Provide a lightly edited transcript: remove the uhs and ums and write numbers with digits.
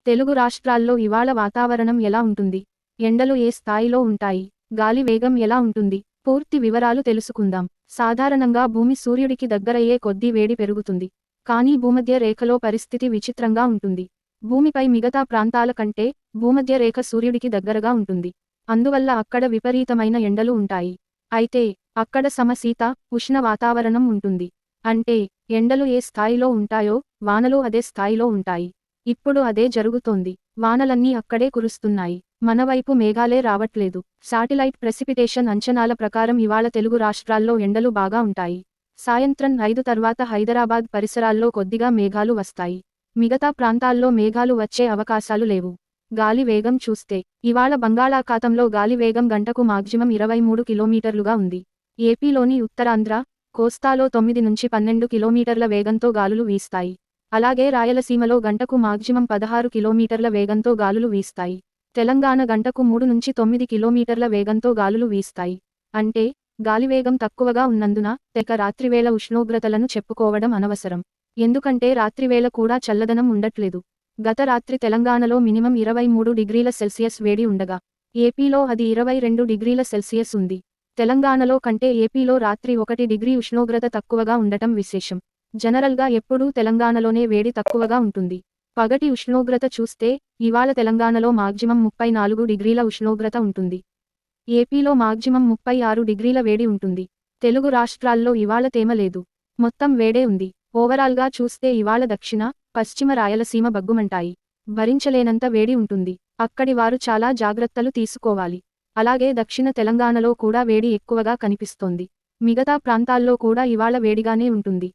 తెలుగు రాష్ట్రాల్లో ఇవాళ వాతావరణం ఎలా ఉంటుంది? ఎండలు ఏ స్థాయిలో ఉంటాయి? గాలి వేగం ఎలా ఉంటుంది? పూర్తి వివరాలు తెలుసుకుందాం. సాధారణంగా భూమి సూర్యుడికి దగ్గరయ్యే కొద్దీ వేడి పెరుగుతుంది. కానీ భూమధ్య రేఖలో పరిస్థితి విచిత్రంగా ఉంటుంది. భూమిపై మిగతా ప్రాంతాల కంటే భూమధ్య రేఖ సూర్యుడికి దగ్గరగా ఉంటుంది. అందువల్ల అక్కడ విపరీతమైన ఎండలు ఉంటాయి. అయితే అక్కడ సమశీత, ఉష్ణ వాతావరణం ఉంటుంది. అంటే ఎండలు ఏ స్థాయిలో ఉంటాయో వానలు అదే స్థాయిలో ఉంటాయి. ఇప్పుడు అదే జరుగుతోంది. వానలన్నీ అక్కడే కురుస్తున్నాయి. మనవైపు మేఘాలే రావట్లేదు. శాటిలైట్ ప్రెసిపిటేషన్ అంచనాల ప్రకారం ఇవాళ తెలుగు రాష్ట్రాల్లో ఎండలు బాగా ఉంటాయి. సాయంత్రం 5 తర్వాత హైదరాబాద్ పరిసరాల్లో కొద్దిగా మేఘాలు వస్తాయి. మిగతా ప్రాంతాల్లో మేఘాలు వచ్చే అవకాశాలు లేవు. గాలి వేగం చూస్తే ఇవాళ బంగాళాఖాతంలో గాలి వేగం గంటకు మాక్సిమం 23 కిలోమీటర్లుగా ఉంది. ఏపీలోని ఉత్తరాంధ్ర, కోస్తాలో 9 నుంచి 12 కిలోమీటర్ల వేగంతో గాలులు వీస్తాయి. అలాగే రాయలసీమలో గంటకు మాక్సిమం 16 కిలోమీటర్ల వేగంతో గాలులు వీస్తాయి. తెలంగాణ గంటకు 3 నుంచి 9 కిలోమీటర్ల వేగంతో గాలులు వీస్తాయి. అంటే గాలివేగం తక్కువగా ఉన్నందున రాత్రివేళ ఉష్ణోగ్రతలను చెప్పుకోవడం అనవసరం. ఎందుకంటే రాత్రివేళ కూడా చల్లదనం ఉండట్లేదు. గత రాత్రి తెలంగాణలో మినిమం 23 డిగ్రీల సెల్సియస్ వేడి ఉండగా ఏపీలో అది 22 డిగ్రీల సెల్సియస్ ఉంది. తెలంగాణలో కంటే ఏపీలో రాత్రి 1 డిగ్రీ ఉష్ణోగ్రత తక్కువగా ఉండటం విశేషం. జనరల్గా ఎప్పుడూ తెలంగాణలోనే వేడి తక్కువగా ఉంటుంది. పగటి ఉష్ణోగ్రత చూస్తే ఇవాళ తెలంగాణలో మాక్సిమం 34 డిగ్రీల ఉష్ణోగ్రత ఉంటుంది. ఏపీలో మాక్సిమం 36 డిగ్రీల వేడి ఉంటుంది. తెలుగు రాష్ట్రాల్లో ఇవాళ తేమ లేదు. మొత్తం వేడే ఉంది. ఓవరాల్గా చూస్తే ఇవాళ దక్షిణ, పశ్చిమ రాయలసీమ బగ్గుమంటాయి. భరించలేనంత వేడి ఉంటుంది. అక్కడి వారు చాలా జాగ్రత్తలు తీసుకోవాలి. అలాగే దక్షిణ తెలంగాణలో కూడా వేడి ఎక్కువగా కనిపిస్తోంది. మిగతా ప్రాంతాల్లో కూడా ఇవాళ వేడిగానే ఉంటుంది.